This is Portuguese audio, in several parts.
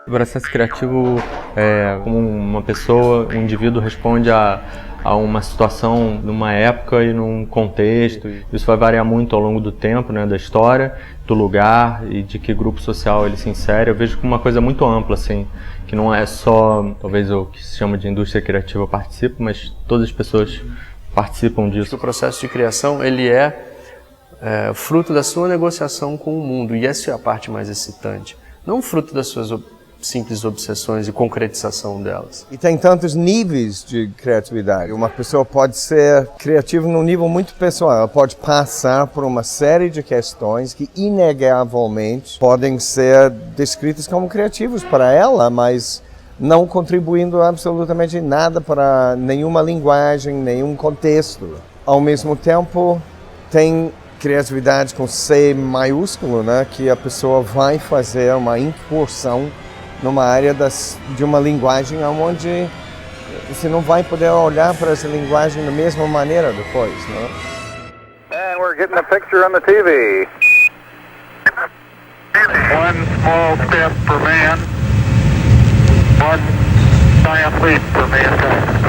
O processo criativo é como uma pessoa, um indivíduo responde a uma situação numa época e num contexto. Isso vai variar muito ao longo do tempo, né, da história, do lugar e de que grupo social ele se insere. Eu vejo como uma coisa muito ampla, assim, que não é só, talvez o que se chama de indústria criativa participa, mas todas as pessoas participam disso. O processo de criação, ele é fruto da sua negociação com o mundo, e essa é a parte mais excitante. Não fruto das suas simples obsessões e concretização delas. E tem tantos níveis de criatividade. Uma pessoa pode ser criativa num nível muito pessoal. Ela pode passar por uma série de questões que inegavelmente podem ser descritas como criativas para ela, mas não contribuindo absolutamente nada para nenhuma linguagem, nenhum contexto. Ao mesmo tempo, tem criatividade com C maiúsculo, né, que a pessoa vai fazer uma incursão numa área de uma linguagem onde você não vai poder olhar para essa linguagem da mesma maneira depois, né? And we're getting a picture on the TV. One small step for man, one giant leap for mankind.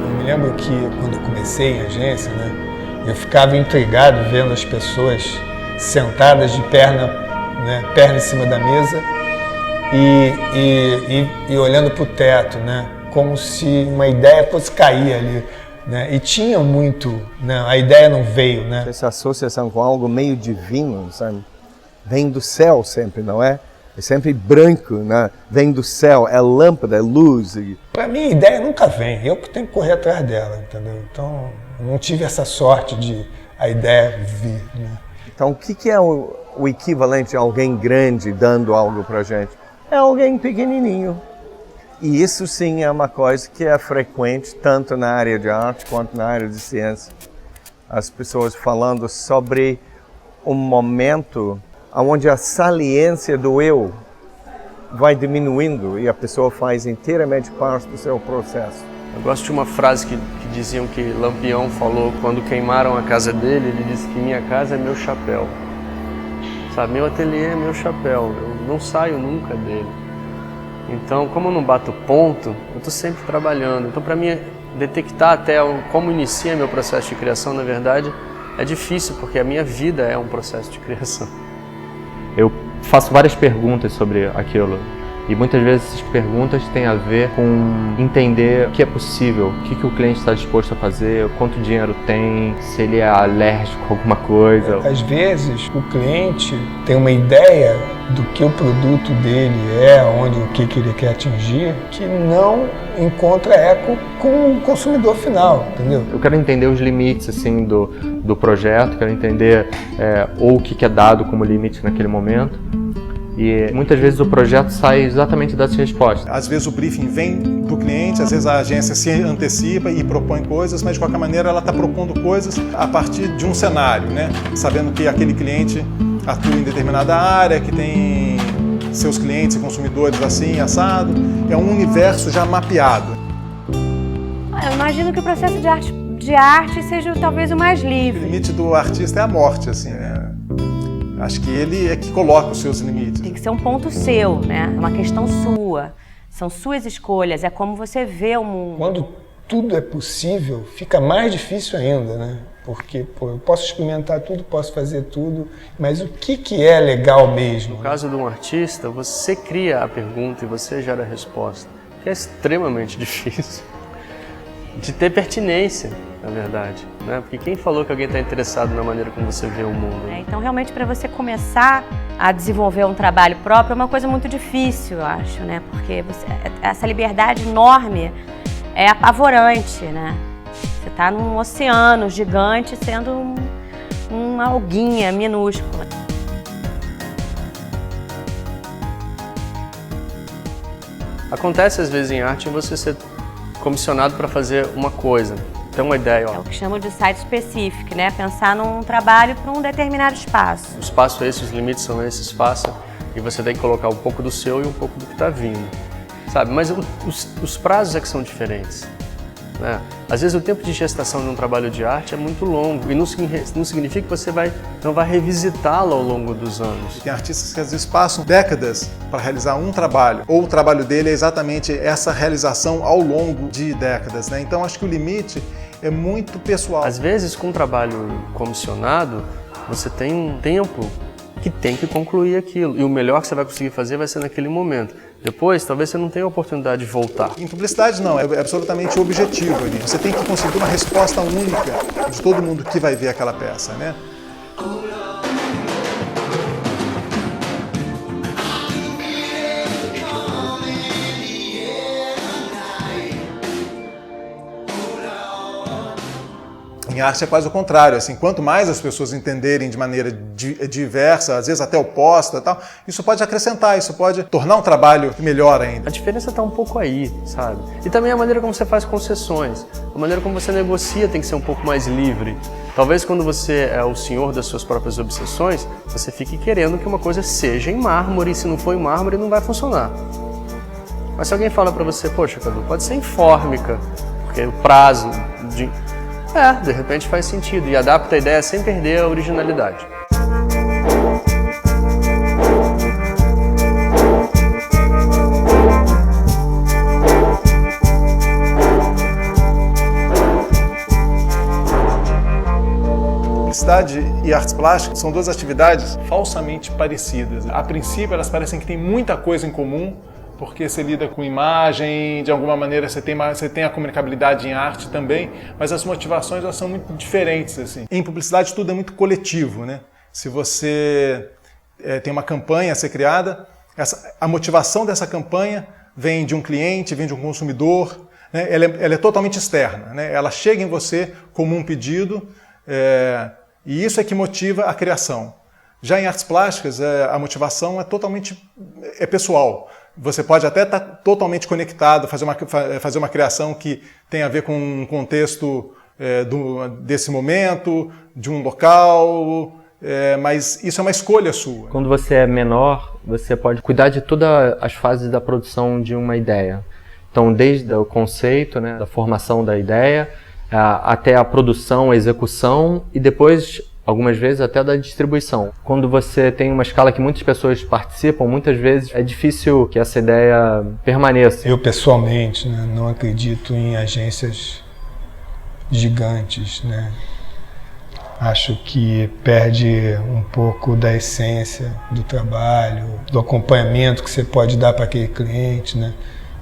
Eu me lembro que quando eu comecei em agência, né, eu ficava intrigado vendo as pessoas sentadas de perna em cima da mesa e olhando para o teto, né, como se uma ideia fosse cair ali, né, e tinha muito, né, a ideia não veio, né. Essa associação com algo meio divino, sabe, vem do céu sempre, não é? É sempre branco, né? Vem do céu, é lâmpada, é luz. Para mim a ideia nunca vem, eu que tenho que correr atrás dela, entendeu? Então eu não tive essa sorte de a ideia vir, né. Então, o que é o equivalente de alguém grande dando algo para a gente? É alguém pequenininho. E isso sim é uma coisa que é frequente tanto na área de arte quanto na área de ciência. As pessoas falando sobre um momento onde a saliência do eu vai diminuindo e a pessoa faz inteiramente parte do seu processo. Eu gosto de uma frase que diziam que Lampião falou quando queimaram a casa dele. Ele disse que minha casa é meu chapéu. Sabe, meu ateliê é meu chapéu, eu não saio nunca dele. Então, como eu não bato ponto, eu estou sempre trabalhando. Então, para mim, detectar até como inicia meu processo de criação, na verdade, é difícil, porque a minha vida é um processo de criação. Eu faço várias perguntas sobre aquilo. E muitas vezes essas perguntas têm a ver com entender o que é possível, o que o cliente está disposto a fazer, quanto dinheiro tem, se ele é alérgico a alguma coisa. Às vezes o cliente tem uma ideia do que o produto dele é, o que ele quer atingir, que não encontra eco com o consumidor final, entendeu? Eu quero entender os limites assim, do projeto, quero entender ou o que é dado como limite naquele momento. E muitas vezes o projeto sai exatamente dessas respostas. Às vezes o briefing vem do cliente, às vezes a agência se antecipa e propõe coisas, mas de qualquer maneira ela está propondo coisas a partir de um cenário, né? Sabendo que aquele cliente atua em determinada área, que tem seus clientes e consumidores assim, assado. É um universo já mapeado. Eu imagino que o processo de arte seja talvez o mais livre. O limite do artista é a morte, assim, né? Acho que ele é que coloca os seus limites. Tem que ser um ponto seu, né? É uma questão sua. São suas escolhas, é como você vê o mundo. Quando tudo é possível, fica mais difícil ainda, né? Porque, eu posso experimentar tudo, posso fazer tudo, mas o que é legal mesmo? No caso de um artista, você cria a pergunta e você gera a resposta, que é extremamente difícil de ter pertinência, na verdade, né? Porque quem falou que alguém está interessado na maneira como você vê o mundo? Então, realmente, para você começar a desenvolver um trabalho próprio é uma coisa muito difícil, eu acho, né? Porque essa liberdade enorme é apavorante, né? Você está num oceano gigante sendo uma alguinha minúscula. Acontece às vezes em arte você ser comissionado para fazer uma coisa, ter uma ideia. É o que chamam de site specific, né? Pensar num trabalho para um determinado espaço. O espaço é esse, os limites são esses, espaço, e você tem que colocar um pouco do seu e um pouco do que está vindo, sabe? Mas os prazos é que são diferentes. né? Às vezes o tempo de gestação de um trabalho de arte é muito longo e não significa que você não vai revisitá-lo ao longo dos anos. Tem artistas que às vezes passam décadas para realizar um trabalho, ou o trabalho dele é exatamente essa realização ao longo de décadas, né? Então acho que o limite é muito pessoal. Às vezes com um trabalho comissionado, você tem um tempo que tem que concluir aquilo, e o melhor que você vai conseguir fazer vai ser naquele momento. Depois, talvez você não tenha a oportunidade de voltar. Em publicidade não, é absolutamente objetivo ali. Você tem que conseguir uma resposta única de todo mundo que vai ver aquela peça, né? Em arte é quase o contrário, assim, quanto mais as pessoas entenderem de maneira diversa, às vezes até oposta, tal, isso pode acrescentar, isso pode tornar um trabalho melhor ainda. A diferença está um pouco aí, sabe? E também a maneira como você faz concessões, a maneira como você negocia tem que ser um pouco mais livre. Talvez quando você é o senhor das suas próprias obsessões, você fique querendo que uma coisa seja em mármore, e se não for em mármore não vai funcionar. Mas se alguém fala para você, poxa, Cadu, pode ser em fórmica, porque o prazo de... de repente faz sentido e adapta a ideia sem perder a originalidade. Publicidade e artes plásticas são duas atividades falsamente parecidas. A princípio, elas parecem que têm muita coisa em comum, porque você lida com imagem, de alguma maneira você tem a comunicabilidade em arte também, mas as motivações elas são muito diferentes, assim. Em publicidade tudo é muito coletivo, né? Se você tem uma campanha a ser criada, a motivação dessa campanha vem de um cliente, vem de um consumidor, né? Ela é totalmente externa, né? Ela chega em você como um pedido, e isso é que motiva a criação. Já em artes plásticas, a motivação é totalmente pessoal. Você pode até estar totalmente conectado, fazer uma criação que tem a ver com um contexto desse momento, de um local, mas isso é uma escolha sua. Quando você é menor, você pode cuidar de todas as fases da produção de uma ideia. Então, desde o conceito, né, da formação da ideia, até a produção, a execução e depois, algumas vezes, até da distribuição. Quando você tem uma escala que muitas pessoas participam, muitas vezes é difícil que essa ideia permaneça. Eu, pessoalmente, né, não acredito em agências gigantes, né? Acho que perde um pouco da essência do trabalho, do acompanhamento que você pode dar para aquele cliente, né?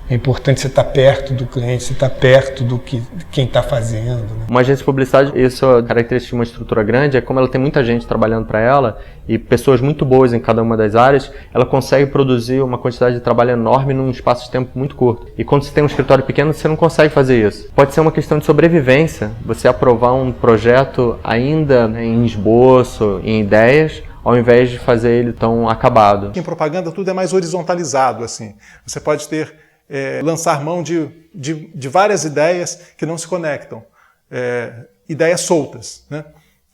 É importante você estar perto do cliente, você estar perto do que quem está fazendo, né? Uma agência de publicidade, isso é característica de uma estrutura grande, é como ela tem muita gente trabalhando para ela e pessoas muito boas em cada uma das áreas, ela consegue produzir uma quantidade de trabalho enorme num espaço de tempo muito curto. E quando você tem um escritório pequeno, você não consegue fazer isso. Pode ser uma questão de sobrevivência, você aprovar um projeto ainda em esboço, em ideias, ao invés de fazer ele tão acabado. Em propaganda tudo é mais horizontalizado, assim. Você pode ter lançar mão de várias ideias que não se conectam, ideias soltas, né?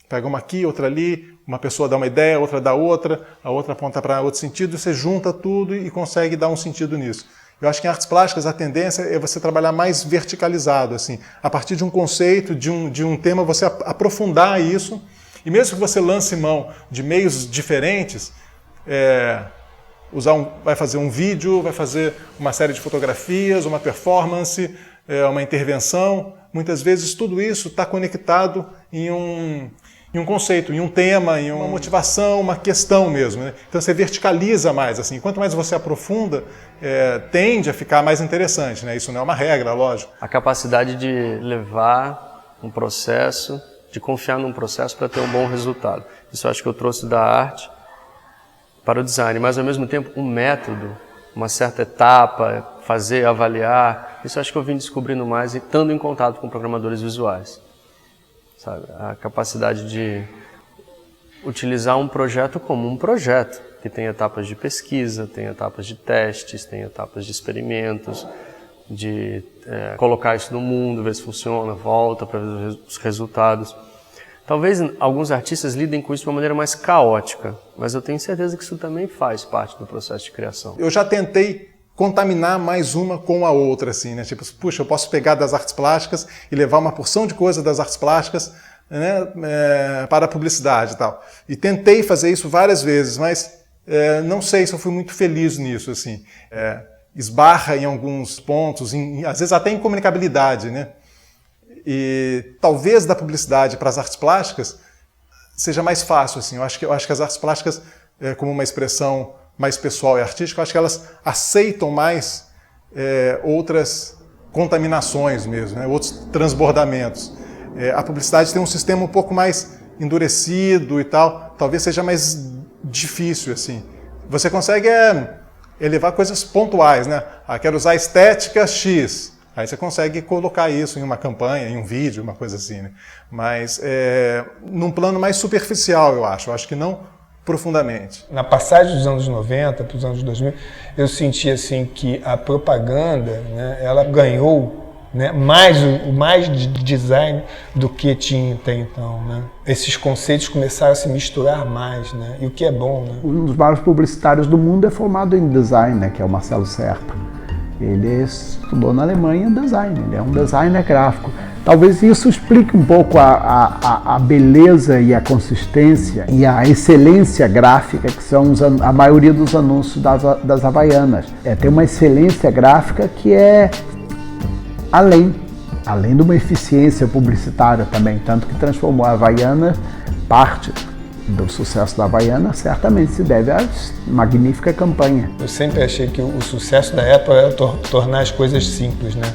Pega uma aqui, outra ali, uma pessoa dá uma ideia, outra dá outra, a outra aponta para outro sentido, você junta tudo e consegue dar um sentido nisso. Eu acho que em artes plásticas a tendência é você trabalhar mais verticalizado, assim, a partir de um conceito, de um tema, você aprofundar isso, e mesmo que você lance mão de meios diferentes, vai fazer um vídeo, vai fazer uma série de fotografias, uma performance, uma intervenção. Muitas vezes tudo isso está conectado em um conceito, em um tema, em uma motivação, uma questão mesmo, né? Então você verticaliza mais, assim. Quanto mais você aprofunda, tende a ficar mais interessante, né? Isso não é uma regra, lógico. A capacidade de levar um processo, de confiar num processo para ter um bom resultado. Isso eu acho que eu trouxe da arte para o design, mas ao mesmo tempo um método, uma certa etapa, fazer, avaliar, isso acho que eu vim descobrindo mais estando em contato com programadores visuais, sabe? A capacidade de utilizar um projeto como um projeto, que tem etapas de pesquisa, tem etapas de testes, tem etapas de experimentos, de colocar isso no mundo, ver se funciona, volta para ver os resultados. Talvez alguns artistas lidem com isso de uma maneira mais caótica, mas eu tenho certeza que isso também faz parte do processo de criação. Eu já tentei contaminar mais uma com a outra, assim, né? Tipo, puxa, eu posso pegar das artes plásticas e levar uma porção de coisa das artes plásticas, né, para a publicidade e tal. E tentei fazer isso várias vezes, mas não sei se eu fui muito feliz nisso, assim. Esbarra em alguns pontos, às vezes até em comunicabilidade, né? E talvez da publicidade para as artes plásticas seja mais fácil, assim. Eu acho que as artes plásticas, como uma expressão mais pessoal e artística, eu acho que elas aceitam mais outras contaminações mesmo, né? Outros transbordamentos. A publicidade tem um sistema um pouco mais endurecido e tal, talvez seja mais difícil, assim. Você consegue elevar coisas pontuais, né? Quero usar estética X. Aí você consegue colocar isso em uma campanha, em um vídeo, uma coisa assim, né? Mas num plano mais superficial, eu acho que não profundamente. Na passagem dos anos 90 para os anos 2000, eu senti assim que a propaganda, né, ela ganhou, né, mais de design do que tinha até então, né? Esses conceitos começaram a se misturar mais, né? E o que é bom, né? Um dos maiores publicitários do mundo é formado em design, né, que é o Marcelo Serpa. Ele estudou na Alemanha design, ele é um designer gráfico. Talvez isso explique um pouco a beleza e a consistência e a excelência gráfica que são a maioria dos anúncios das Havaianas. Tem uma excelência gráfica que é além de uma eficiência publicitária também, tanto que transformou a Havaiana, parte do sucesso da Havaiana certamente se deve à magnífica campanha. Eu sempre achei que o sucesso da Apple era tornar as coisas simples, né?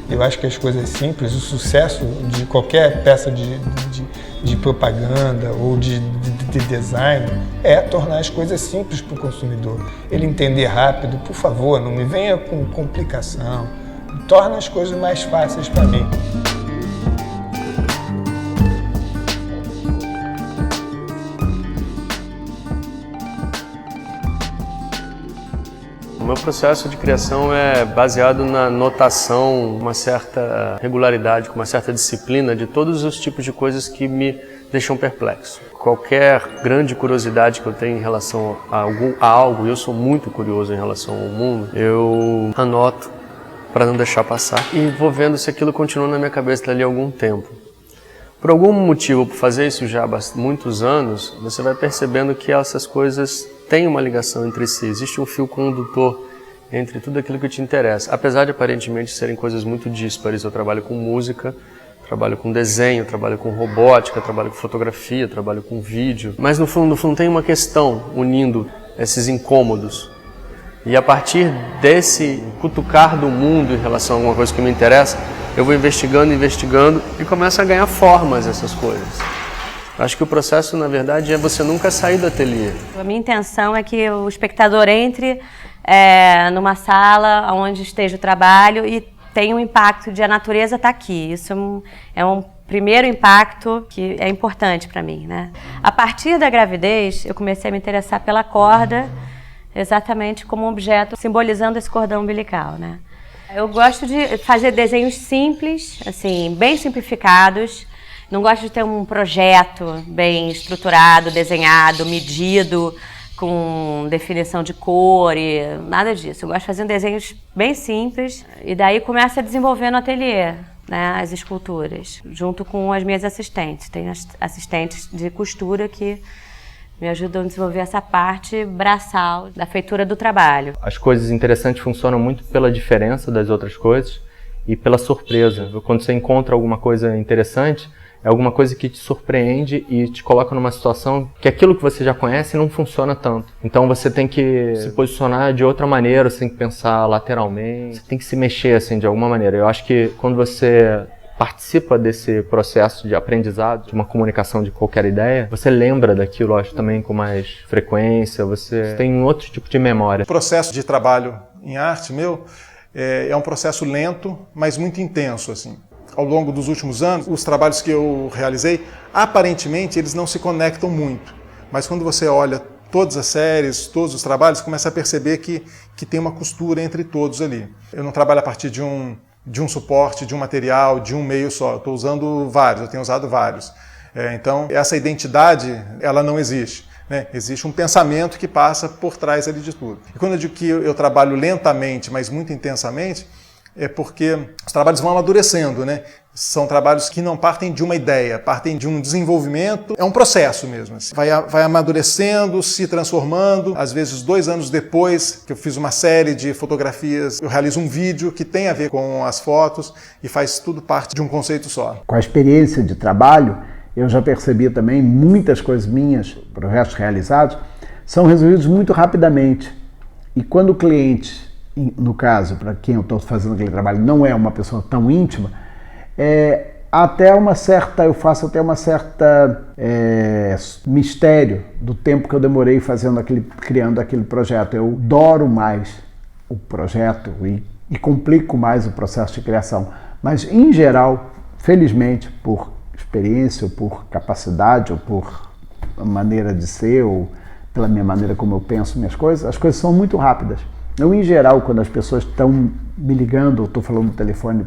Eu acho que as coisas simples, o sucesso de qualquer peça de propaganda ou de design é tornar as coisas simples para o consumidor. Ele entender rápido, por favor, não me venha com complicação. Torna as coisas mais fáceis para mim. O meu processo de criação é baseado na notação, uma certa regularidade, com uma certa disciplina de todos os tipos de coisas que me deixam perplexo. Qualquer grande curiosidade que eu tenho em relação a algo, e eu sou muito curioso em relação ao mundo, eu anoto para não deixar passar e vou vendo se aquilo continua na minha cabeça dali a algum tempo. Por algum motivo, por fazer isso já há muitos anos, você vai percebendo que essas coisas têm uma ligação entre si. Existe um fio condutor entre tudo aquilo que te interessa. Apesar de aparentemente serem coisas muito díspares, eu trabalho com música, trabalho com desenho, trabalho com robótica, trabalho com fotografia, trabalho com vídeo. Mas no fundo tem uma questão unindo esses incômodos. E a partir desse cutucar do mundo em relação a alguma coisa que me interessa, eu vou investigando e começo a ganhar formas essas coisas. Acho que o processo, na verdade, é você nunca sair do ateliê. A minha intenção é que o espectador entre numa sala onde esteja o trabalho e tenha um impacto de a natureza estar aqui. Isso é um primeiro impacto que é importante para mim, né? A partir da gravidez, eu comecei a me interessar pela corda, exatamente como um objeto simbolizando esse cordão umbilical, né? Eu gosto de fazer desenhos simples, assim, bem simplificados. Não gosto de ter um projeto bem estruturado, desenhado, medido, com definição de cor e nada disso. Eu gosto de fazer desenhos bem simples e daí começo a desenvolver no ateliê, né, as esculturas, junto com as minhas assistentes. Tem as assistentes de costura que me ajudam a desenvolver essa parte braçal da feitura do trabalho. As coisas interessantes funcionam muito pela diferença das outras coisas e pela surpresa. Quando você encontra alguma coisa interessante, é alguma coisa que te surpreende e te coloca numa situação que aquilo que você já conhece não funciona tanto. Então você tem que se posicionar de outra maneira, você tem que pensar lateralmente, você tem que se mexer assim de alguma maneira. Eu acho que quando você participa desse processo de aprendizado, de uma comunicação de qualquer ideia, você lembra daquilo, acho, também com mais frequência, você tem um outro tipo de memória. O processo de trabalho em arte meu é um processo lento, mas muito intenso, assim. Ao longo dos últimos anos, os trabalhos que eu realizei, aparentemente, eles não se conectam muito. Mas quando você olha todas as séries, todos os trabalhos, começa a perceber que tem uma costura entre todos ali. Eu não trabalho a partir de um suporte, de um material, de um meio só. Eu estou usando vários, eu tenho usado vários. Então, essa identidade, ela não existe. né? Existe um pensamento que passa por trás ali de tudo. E quando eu digo que eu trabalho lentamente, mas muito intensamente, é porque os trabalhos vão amadurecendo, né? São trabalhos que não partem de uma ideia, partem de um desenvolvimento, é um processo mesmo. Assim. Vai amadurecendo, se transformando. Às vezes, 2 anos depois que eu fiz uma série de fotografias, eu realizo um vídeo que tem a ver com as fotos e faz tudo parte de um conceito só. Com a experiência de trabalho, eu já percebi também muitas coisas minhas, projetos realizados, são resolvidos muito rapidamente. E quando o cliente, no caso, para quem eu estou fazendo aquele trabalho, não é uma pessoa tão íntima, eu faço até uma certa mistério do tempo que eu demorei criando aquele projeto. Eu doro mais o projeto e complico mais o processo de criação. Mas, em geral, felizmente, por experiência, ou por capacidade, ou por maneira de ser, ou pela minha maneira como eu penso minhas coisas, as coisas são muito rápidas. Eu, em geral, quando as pessoas estão me ligando, ou estou falando no telefone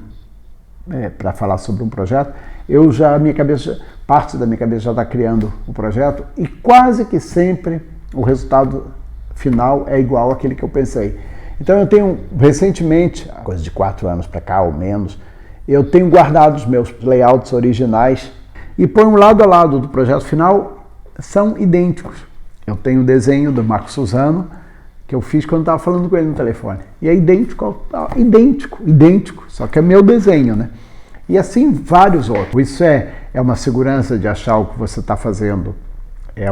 para falar sobre um projeto, parte da minha cabeça já está criando o projeto e quase que sempre o resultado final é igual àquele que eu pensei. Então eu tenho, recentemente, coisa de 4 anos para cá ou menos, eu tenho guardado os meus layouts originais e ponho lado a lado do projeto final, são idênticos. Eu tenho o desenho do Marco Suzano, que eu fiz quando estava falando com ele no telefone. E é idêntico, só que é meu desenho, né? E assim vários outros. Isso é uma segurança de achar o que você está fazendo é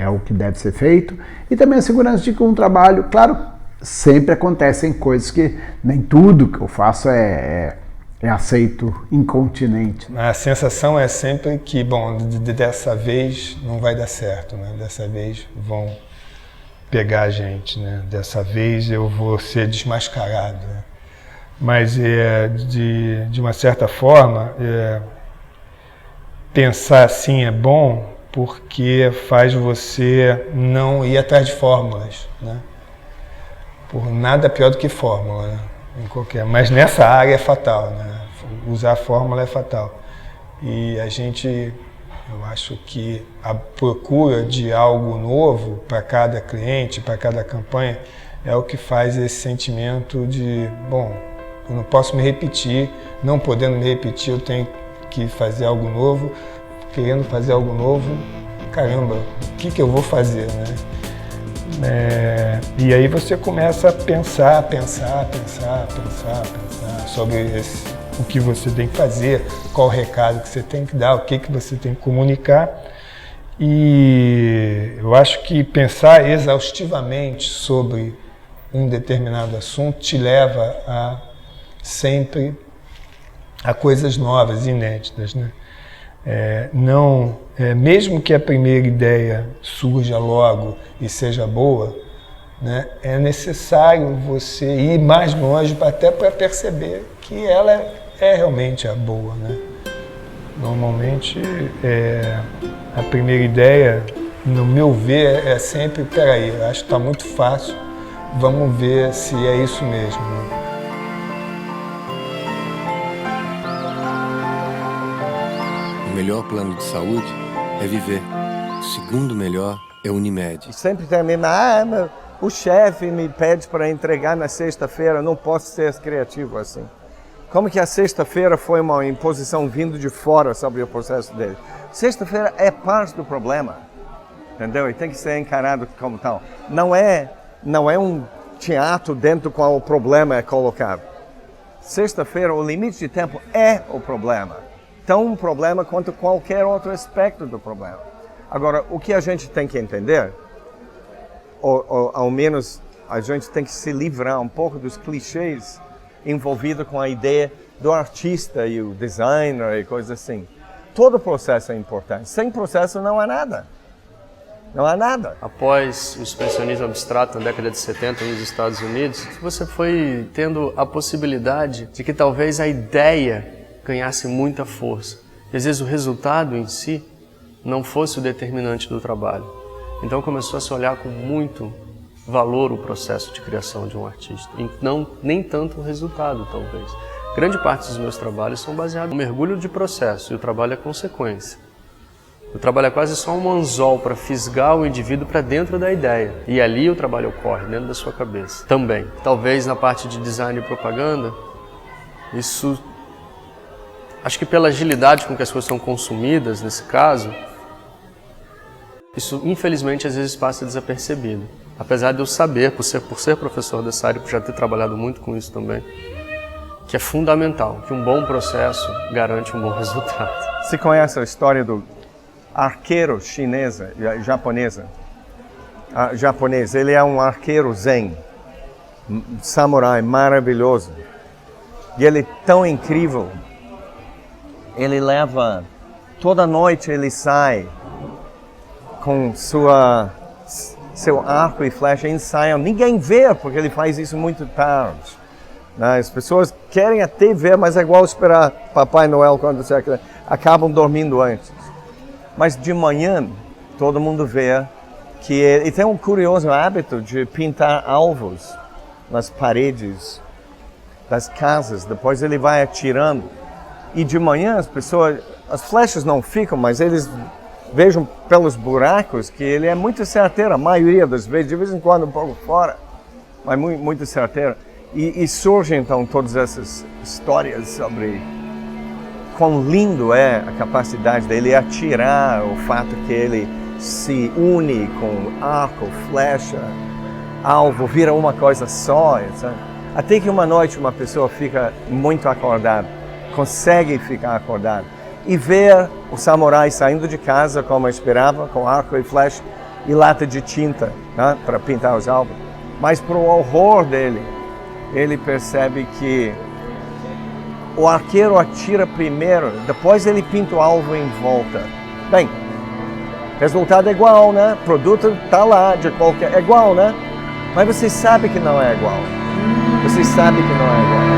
o que deve ser feito. E também a segurança de que um trabalho, claro, sempre acontecem coisas que nem tudo que eu faço é aceito incontinente. A sensação é sempre que, bom, dessa vez não vai dar certo, né? Dessa vez vão pegar a gente, né? Dessa vez eu vou ser desmascarado, né? Mas de uma certa forma pensar assim é bom porque faz você não ir atrás de fórmulas, né? Por nada pior do que fórmula, né? Mas nessa área é fatal, né? Usar a fórmula é fatal. E eu acho que a procura de algo novo para cada cliente, para cada campanha, é o que faz esse sentimento de, bom, eu não posso me repetir, não podendo me repetir, eu tenho que fazer algo novo, querendo fazer algo novo, caramba, o que eu vou fazer, né? E aí você começa a pensar sobre o que você tem que fazer, qual o recado que você tem que dar, o que você tem que comunicar. E eu acho que pensar exaustivamente sobre um determinado assunto te leva sempre a coisas novas, inéditas, né? Mesmo que a primeira ideia surja logo e seja boa, né, é necessário você ir mais longe até para perceber que ela é realmente a boa, né? Normalmente, a primeira ideia, no meu ver, é sempre, peraí, acho que está muito fácil, vamos ver se é isso mesmo, né? O melhor plano de saúde é viver. O segundo melhor é Unimed. Sempre tem a mesma, o chefe me pede para entregar na sexta-feira, não posso ser criativo assim. Como que a sexta-feira foi uma imposição vindo de fora sobre o processo dele? Sexta-feira é parte do problema, entendeu? E tem que ser encarado como tal. Não é um teatro dentro do qual o problema é colocado. Sexta-feira, o limite de tempo é o problema. Tão um problema quanto qualquer outro aspecto do problema. Agora, o que a gente tem que entender, ou ao menos a gente tem que se livrar um pouco dos clichês envolvidos com a ideia do artista e o designer e coisas assim. Todo processo é importante. Sem processo não há nada. Não há nada. Após o expressionismo abstrato na década de 70 nos Estados Unidos, você foi tendo a possibilidade de que talvez a ideia ganhasse muita força. E às vezes o resultado em si não fosse o determinante do trabalho. Então começou a se olhar com muito valor o processo de criação de um artista. E nem tanto o resultado, talvez. Grande parte dos meus trabalhos são baseados no mergulho de processo, e o trabalho é consequência. O trabalho é quase só um anzol para fisgar o indivíduo para dentro da ideia. E ali o trabalho ocorre, dentro da sua cabeça. Também. Talvez na parte de design e propaganda, isso... Acho que pela agilidade com que as coisas são consumidas, nesse caso, isso infelizmente às vezes passa desapercebido. Apesar de eu saber, por ser professor dessa área, por já ter trabalhado muito com isso também, que é fundamental, que um bom processo garante um bom resultado. Você conhece a história do arqueiro japonês? Ele é um arqueiro zen, samurai maravilhoso. E ele é tão incrível. Ele leva, toda noite ele sai com seu arco e flecha, ensaiam. Ninguém vê, porque ele faz isso muito tarde. As pessoas querem até ver, mas é igual esperar Papai Noel quando você acabam dormindo antes. Mas de manhã, todo mundo vê que ele tem um curioso hábito de pintar alvos nas paredes das casas. Depois ele vai atirando. E de manhã as flechas não ficam, mas eles vejam pelos buracos que ele é muito certeiro, a maioria das vezes, de vez em quando um pouco fora, mas muito certeiro. E surgem então todas essas histórias sobre quão lindo é a capacidade dele atirar, o fato que ele se une com arco, flecha, alvo, vira uma coisa só, etc. Até que uma noite uma pessoa fica muito acordada, consegue ficar acordada e ver o samurai saindo de casa como eu esperava, com arco e flecha e lata de tinta, né, para pintar os alvos. Mas para o horror dele, ele percebe que o arqueiro atira primeiro, depois ele pinta o alvo em volta. Bem, resultado é igual, né? O produto está lá, é igual, né? Mas você sabe que não é igual. Você sabe que não é igual.